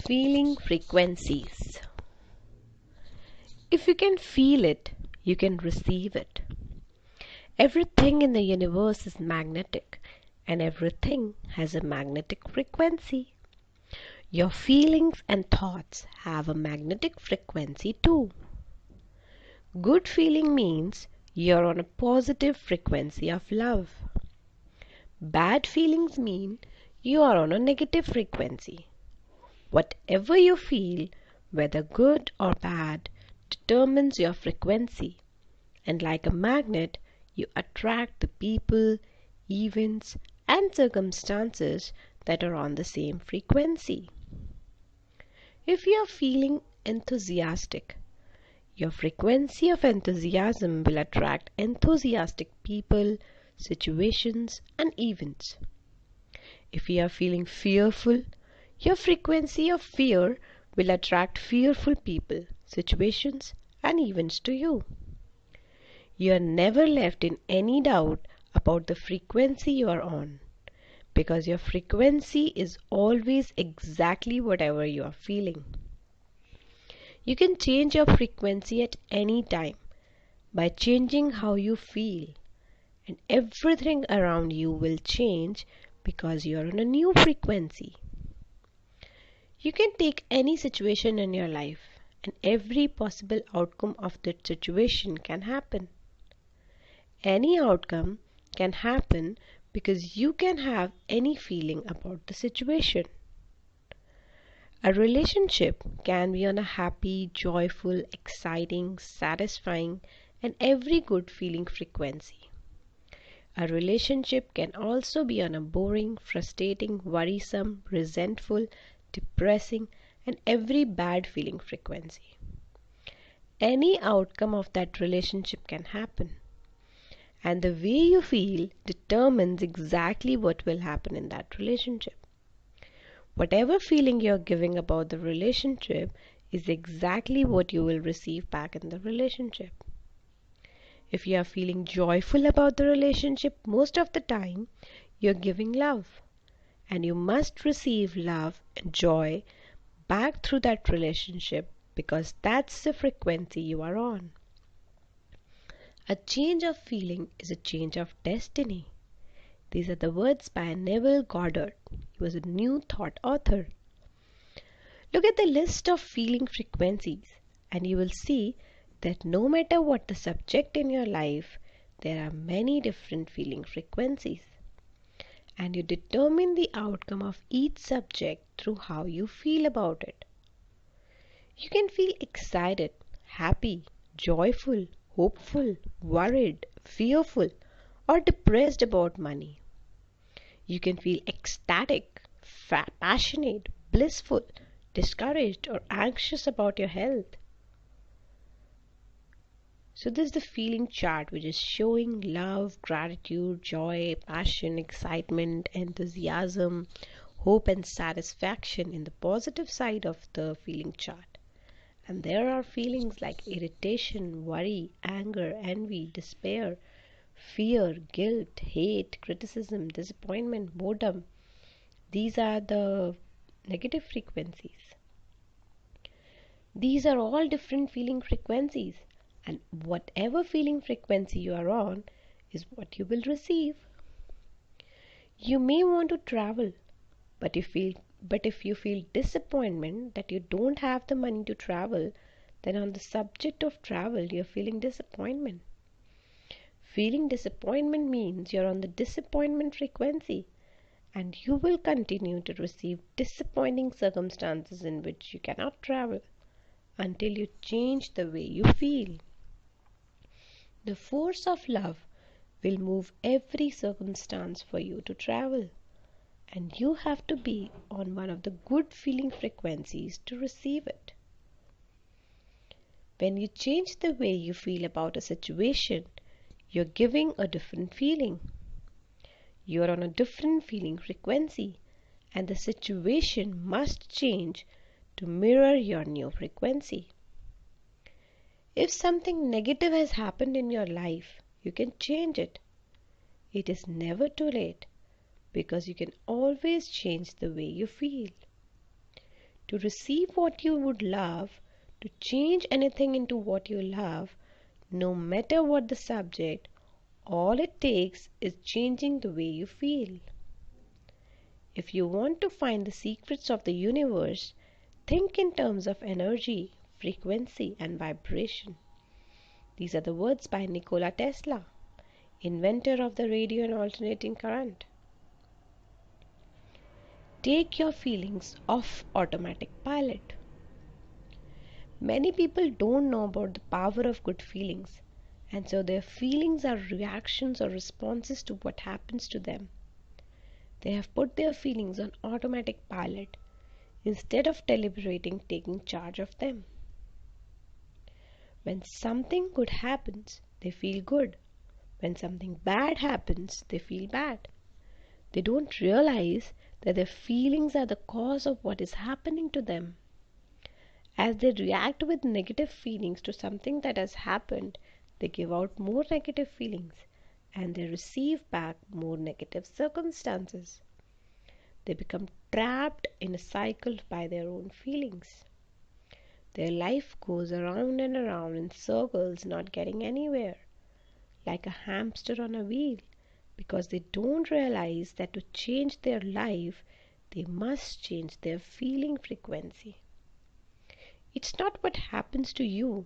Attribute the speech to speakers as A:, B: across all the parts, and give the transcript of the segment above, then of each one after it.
A: Feeling frequencies. If you can feel it, you can receive it. Everything in the universe is magnetic, and everything has a magnetic frequency. Your feelings and thoughts have a magnetic frequency too. Good feeling means you're on a positive frequency of love. Bad feelings mean you are on a negative frequency. Whatever you feel, whether good or bad, determines your frequency, and like a magnet, you attract the people, events, and circumstances that are on the same frequency. If you are feeling enthusiastic, your frequency of enthusiasm will attract enthusiastic people, situations, and events. If you are feeling fearful, your frequency of fear will attract fearful people, situations, and events to you. You are never left in any doubt about the frequency you are on, because your frequency is always exactly whatever you are feeling. You can change your frequency at any time by changing how you feel, and everything around you will change because you are on a new frequency. You can take any situation in your life, and every possible outcome of that situation can happen. Any outcome can happen because you can have any feeling about the situation. A relationship can be on a happy, joyful, exciting, satisfying, and every good feeling frequency. A relationship can also be on a boring, frustrating, worrisome, resentful, depressing, and every bad feeling frequency. Any outcome of that relationship can happen, and the way you feel determines exactly what will happen in that relationship. Whatever feeling you're giving about the relationship is exactly what you will receive back in the relationship. If you are feeling joyful about the relationship, most of the time you're giving love, and you must receive love and joy back through that relationship because that's the frequency you are on. A change of feeling is a change of destiny. These are the words by Neville Goddard. He was a New Thought author. Look at the list of feeling frequencies and you will see that no matter what the subject in your life, there are many different feeling frequencies. And you determine the outcome of each subject through how you feel about it. You can feel excited, happy, joyful, hopeful, worried, fearful, or depressed about money. You can feel ecstatic, passionate, blissful, discouraged, or anxious about your health. So this is the feeling chart which is showing love, gratitude, joy, passion, excitement, enthusiasm, hope and satisfaction in the positive side of the feeling chart. And there are feelings like irritation, worry, anger, envy, despair, fear, guilt, hate, criticism, disappointment, boredom. These are the negative frequencies. These are all different feeling frequencies, and whatever feeling frequency you are on is what you will receive. You may want to travel, but if you feel disappointment that you don't have the money to travel, then on the subject of travel you're feeling disappointment. Feeling disappointment means you're on the disappointment frequency, and you will continue to receive disappointing circumstances in which you cannot travel until you change the way you feel. The force of love will move every circumstance for you to travel, and you have to be on one of the good feeling frequencies to receive it. When you change the way you feel about a situation, you're giving a different feeling. You're on a different feeling frequency, and the situation must change to mirror your new frequency. If something negative has happened in your life, you can change it. It is never too late because you can always change the way you feel. To receive what you would love, to change anything into what you love, no matter what the subject, all it takes is changing the way you feel. If you want to find the secrets of the universe, think in terms of energy, frequency, and vibration. These are the words by Nikola Tesla, inventor of the radio and alternating current. Take your feelings off automatic pilot. Many people don't know about the power of good feelings, and so their feelings are reactions or responses to what happens to them. They have put their feelings on automatic pilot instead of deliberating taking charge of them. When something good happens, they feel good. When something bad happens, they feel bad. They don't realize that their feelings are the cause of what is happening to them. As they react with negative feelings to something that has happened, they give out more negative feelings and they receive back more negative circumstances. They become trapped in a cycle by their own feelings. Their life goes around and around in circles, not getting anywhere, like a hamster on a wheel, because they don't realize that to change their life, they must change their feeling frequency. It's not what happens to you,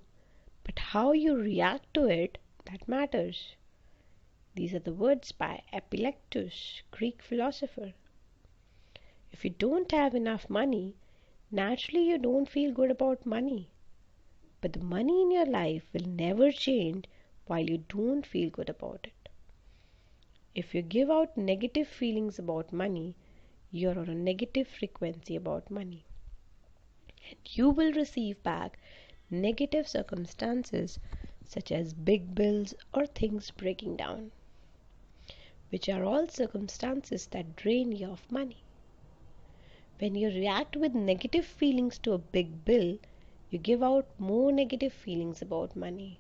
A: but how you react to it that matters. These are the words by Epictetus, Greek philosopher. If you don't have enough money, naturally you don't feel good about money. But the money in your life will never change while you don't feel good about it. If you give out negative feelings about money, you're on a negative frequency about money. And you will receive back negative circumstances such as big bills or things breaking down, which are all circumstances that drain you of money. When you react with negative feelings to a big bill, you give out more negative feelings about money,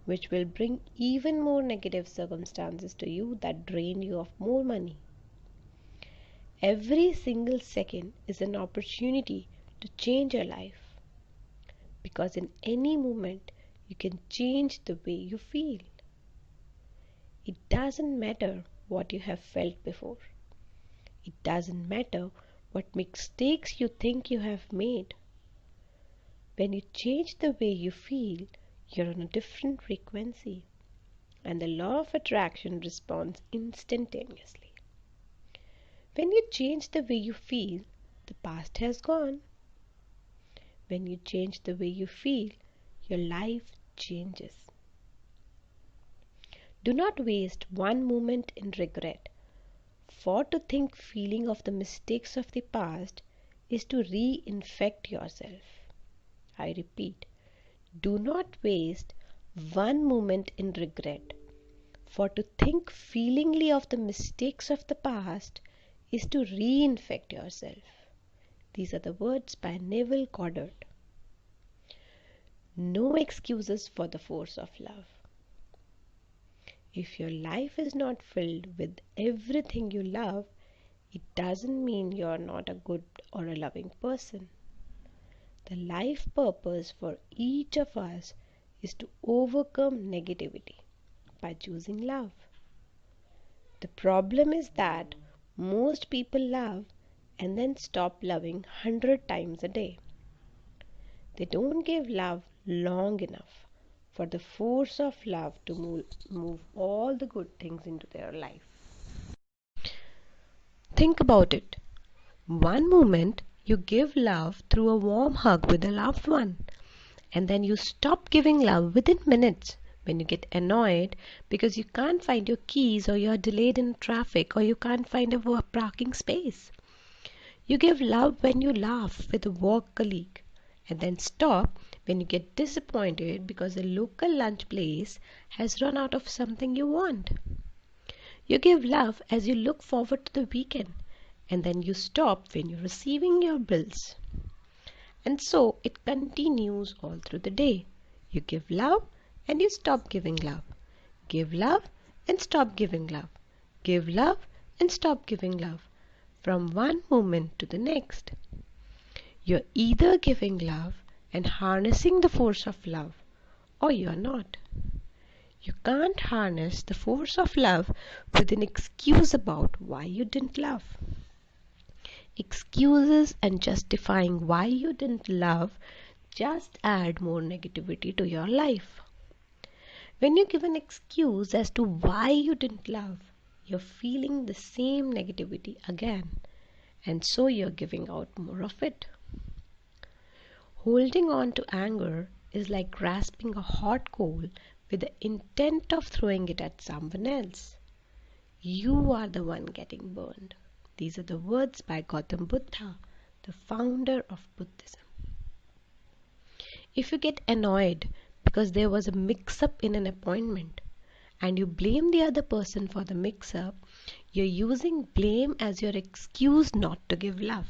A: which will bring even more negative circumstances to you that drain you of more money. Every single second is an opportunity to change your life, because in any moment you can change the way you feel. It doesn't matter what you have felt before. It doesn't matter what mistakes you think you have made. When you change the way you feel, you're on a different frequency, and the law of attraction responds instantaneously. When you change the way you feel, the past has gone. When you change the way you feel, your life changes. Do not waste one moment in regret, for to think feeling of the mistakes of the past is to reinfect yourself. I repeat, do not waste one moment in regret, for to think feelingly of the mistakes of the past is to reinfect yourself. These are the words by Neville Goddard. No excuses for the force of love. If your life is not filled with everything you love, it doesn't mean you're not a good or a loving person. The life purpose for each of us is to overcome negativity by choosing love. The problem is that most people love and then stop loving 100 times a day. They don't give love long enough for the force of love to move all the good things into their life. Think about it. One moment you give love through a warm hug with a loved one, and then you stop giving love within minutes when you get annoyed because you can't find your keys, or you're delayed in traffic, or you can't find a parking space. You give love when you laugh with a work colleague, and then stop when you get disappointed because the local lunch place has run out of something you want. You give love as you look forward to the weekend, and then you stop when you're receiving your bills. And so it continues all through the day. You give love and you stop giving love. Give love and stop giving love. Give love and stop giving love. From one moment to the next. You're either giving love and harnessing the force of love, or you're not. You can't harness the force of love with an excuse about why you didn't love. Excuses and justifying why you didn't love just add more negativity to your life. When you give an excuse as to why you didn't love, you're feeling the same negativity again, and so you're giving out more of it. Holding on to anger is like grasping a hot coal with the intent of throwing it at someone else. You are the one getting burned. These are the words by Gautam Buddha, the founder of Buddhism. If you get annoyed because there was a mix-up in an appointment and you blame the other person for the mix-up, you're using blame as your excuse not to give love.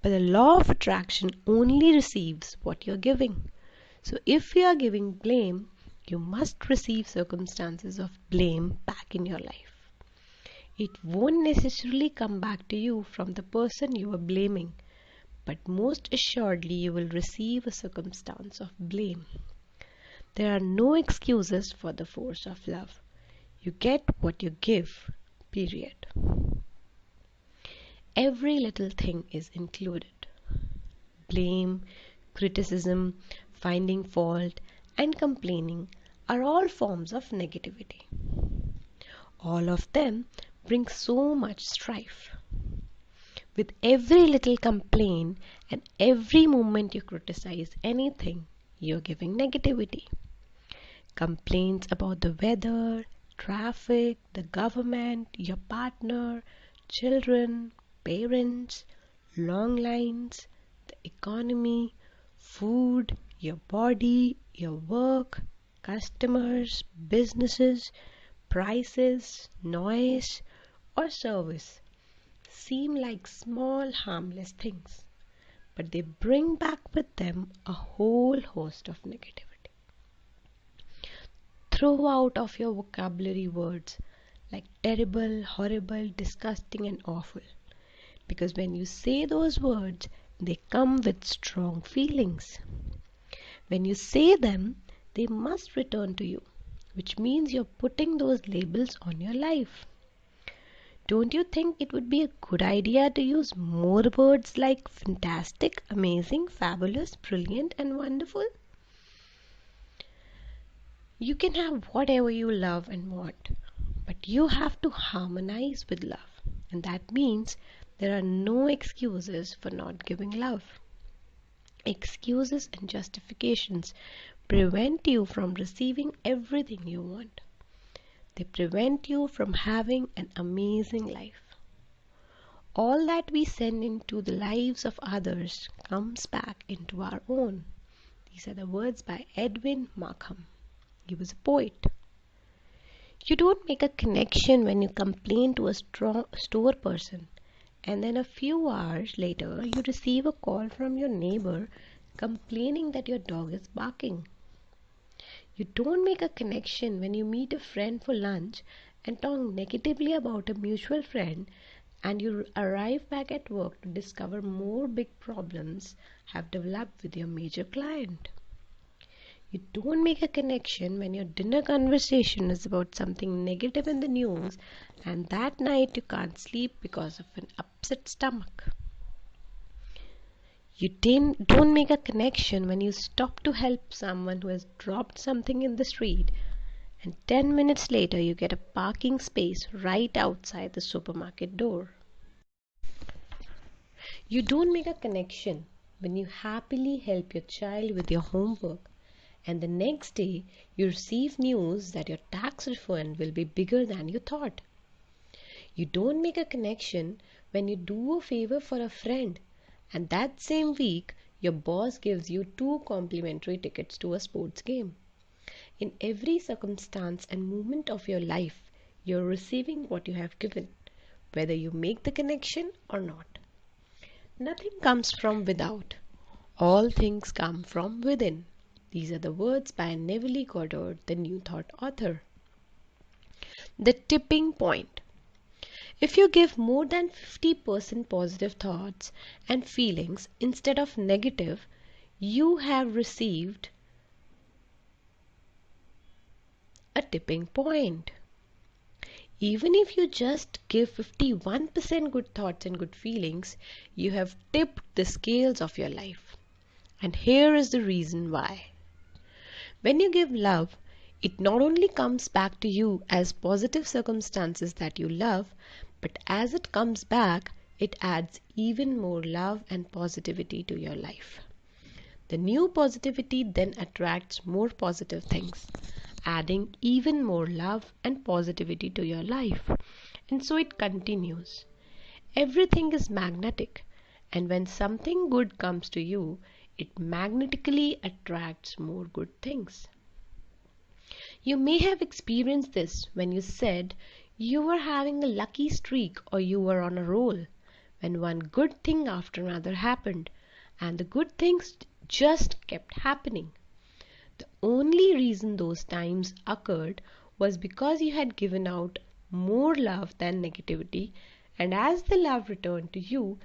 A: But the law of attraction only receives what you're giving. So if you are giving blame, you must receive circumstances of blame back in your life. It won't necessarily come back to you from the person you are blaming, but most assuredly you will receive a circumstance of blame. There are no excuses for the force of love. You get what you give, period. Every little thing is included. Blame, criticism, finding fault, and complaining are all forms of negativity. All of them bring so much strife. With every little complaint and every moment you criticize anything, you're giving negativity. Complaints about the weather, traffic, the government, your partner, children, parents, long lines, the economy, food, your body, your work, customers, businesses, prices, noise, or service seem like small harmless things, but they bring back with them a whole host of negativity. Throw out of your vocabulary words like terrible, horrible, disgusting, and awful. Because when you say those words, they come with strong feelings. When you say them, they must return to you, which means you're putting those labels on your life. Don't you think it would be a good idea to use more words like fantastic, amazing, fabulous, brilliant, and wonderful? You can have whatever you love and want, but you have to harmonize with love, and that means there are no excuses for not giving love. Excuses and justifications prevent you from receiving everything you want. They prevent you from having an amazing life. All that we send into the lives of others comes back into our own. These are the words by Edwin Markham. He was a poet. You don't make a connection when you complain to a store person, and then a few hours later you receive a call from your neighbor complaining that your dog is barking. You don't make a connection when you meet a friend for lunch and talk negatively about a mutual friend, and you arrive back at work to discover more big problems have developed with your major client. You don't make a connection when your dinner conversation is about something negative in the news and that night you can't sleep because of an upset stomach. You don't make a connection when you stop to help someone who has dropped something in the street and 10 minutes later you get a parking space right outside the supermarket door. You don't make a connection when you happily help your child with your homework and the next day you receive news that your tax refund will be bigger than you thought. You don't make a connection when you do a favor for a friend and that same week your boss gives you 2 complimentary tickets to a sports game. In every circumstance and moment of your life, you're receiving what you have given, whether you make the connection or not. Nothing comes from without. All things come from within. These are the words by Neville Goddard, the New Thought author. The tipping point. If you give more than 50% positive thoughts and feelings instead of negative, you have received a tipping point. Even if you just give 51% good thoughts and good feelings, you have tipped the scales of your life. And here is the reason why. When you give love, it not only comes back to you as positive circumstances that you love, but as it comes back, it adds even more love and positivity to your life. The new positivity then attracts more positive things, adding even more love and positivity to your life. And so it continues. Everything is magnetic, and when something good comes to you, it magnetically attracts more good things. You may have experienced this when you said you were having a lucky streak or you were on a roll, when one good thing after another happened, and the good things just kept happening. The only reason those times occurred was because you had given out more love than negativity, and as the love returned to you,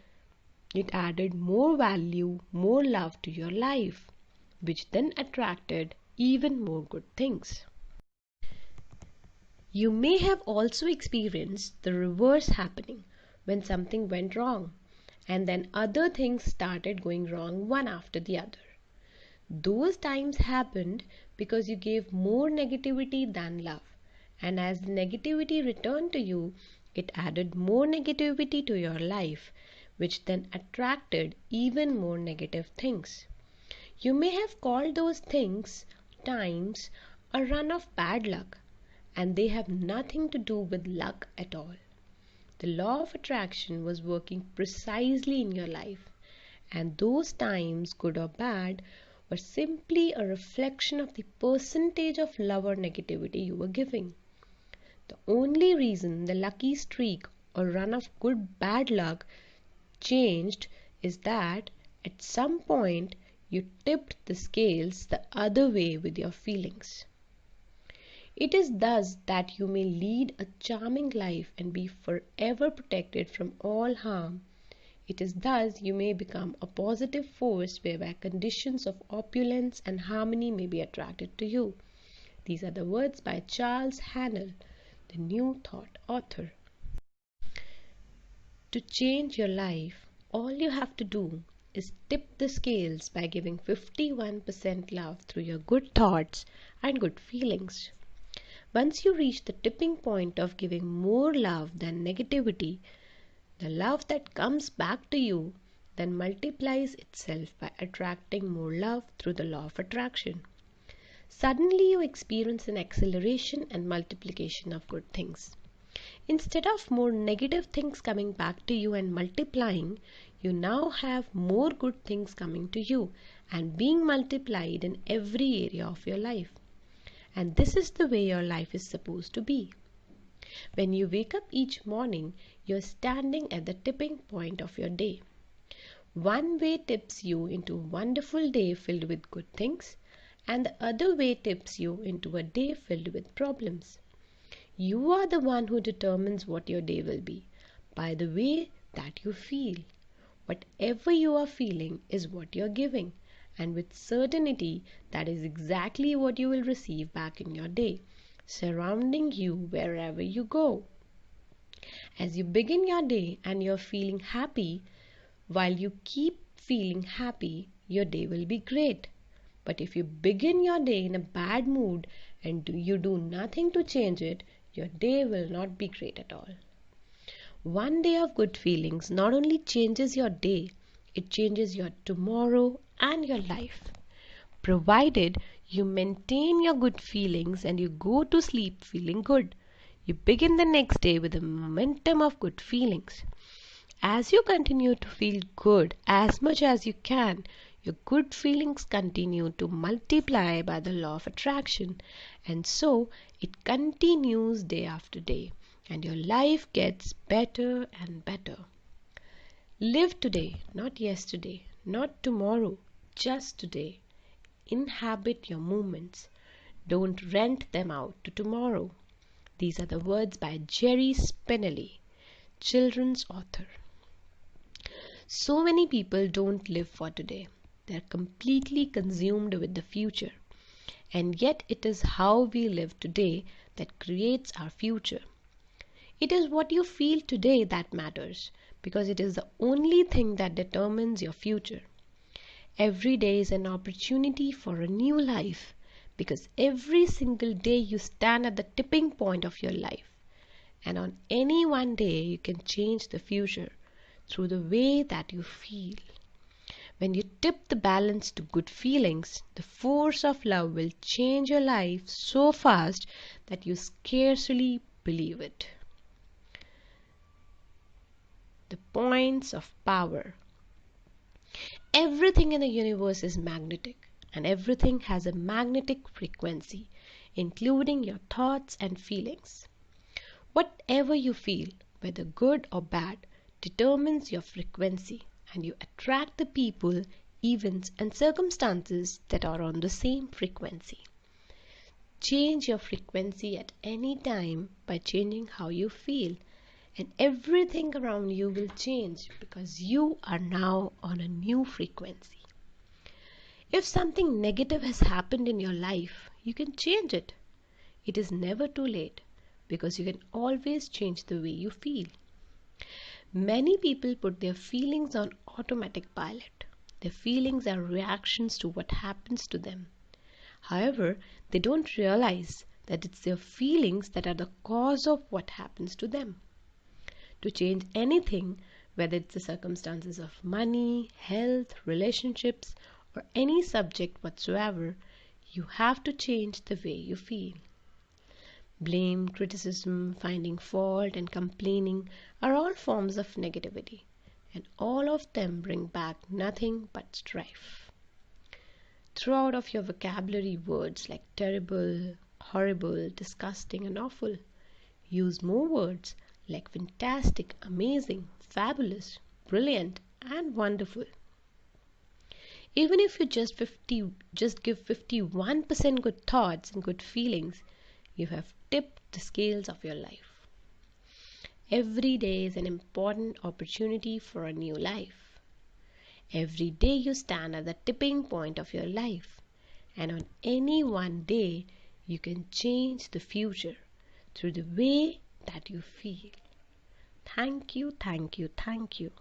A: it added more value, more love to your life, which then attracted even more good things. You may have also experienced the reverse happening when something went wrong, and then other things started going wrong one after the other. Those times happened because you gave more negativity than love, and as the negativity returned to you, it added more negativity to your life, which then attracted even more negative things. You may have called those things, times, a run of bad luck, and they have nothing to do with luck at all. The law of attraction was working precisely in your life, and those times, good or bad, were simply a reflection of the percentage of love or negativity you were giving. The only reason the lucky streak or run of good bad luck changed is that at some point you tipped the scales the other way with your feelings. It is thus that you may lead a charming life and be forever protected from all harm. It is thus you may become a positive force whereby conditions of opulence and harmony may be attracted to you. These are the words by Charles Hannell, the New Thought author. To change your life, all you have to do is tip the scales by giving 51% love through your good thoughts and good feelings. Once you reach the tipping point of giving more love than negativity, the love that comes back to you then multiplies itself by attracting more love through the law of attraction. Suddenly you experience an acceleration and multiplication of good things. Instead of more negative things coming back to you and multiplying, you now have more good things coming to you and being multiplied in every area of your life. And this is the way your life is supposed to be. When you wake up each morning, you're standing at the tipping point of your day. One way tips you into a wonderful day filled with good things, and the other way tips you into a day filled with problems. You are the one who determines what your day will be by the way that you feel. Whatever you are feeling is what you're giving, and with certainty that is exactly what you will receive back in your day, surrounding you wherever you go. As you begin your day and you're feeling happy, while you keep feeling happy, your day will be great. But if you begin your day in a bad mood and you do nothing to change it, your day will not be great at all. One day of good feelings not only changes your day, it changes your tomorrow and your life. Provided you maintain your good feelings and you go to sleep feeling good, you begin the next day with a momentum of good feelings. As you continue to feel good as much as you can, your good feelings continue to multiply by the law of attraction, and so it continues day after day, and your life gets better and better. Live today, not yesterday, not tomorrow, just today. Inhabit your moments. Don't rent them out to tomorrow. These are the words by Jerry Spinelli. children's author. So many people don't live for today. They're completely consumed with the future. And yet it is how we live today that creates our future. It is what you feel today that matters, because it is the only thing that determines your future. Every day is an opportunity for a new life, because every single day you stand at the tipping point of your life. And on any one day you can change the future through the way that you feel. When you tip the balance to good feelings, the force of love will change your life so fast that you scarcely believe it. The points of power. Everything in the universe is magnetic, and everything has a magnetic frequency, including your thoughts and feelings. Whatever you feel, whether good or bad, determines your frequency, and you attract the people, events, and circumstances that are on the same frequency. Change your frequency at any time by changing how you feel, and everything around you will change because you are now on a new frequency. If something negative has happened in your life, you can change it. It is never too late because you can always change the way you feel. Many people put their feelings on automatic pilot. Their feelings are reactions to what happens to them. However, they don't realize that it's their feelings that are the cause of what happens to them. To change anything, whether it's the circumstances of money, health, relationships, or any subject whatsoever, you have to change the way you feel. Blame, criticism, finding fault, and complaining are all forms of negativity, and all of them bring back nothing but strife. Throw out of your vocabulary words like terrible, horrible, disgusting, and awful. Use more words like fantastic, amazing, fabulous, brilliant, and wonderful. Even if you just give 51% good thoughts and good feelings, you have tipped the scales of your life. Every day is an important opportunity for a new life. Every day you stand at the tipping point of your life, and on any one day you can change the future through the way that you feel. Thank you, thank you, thank you.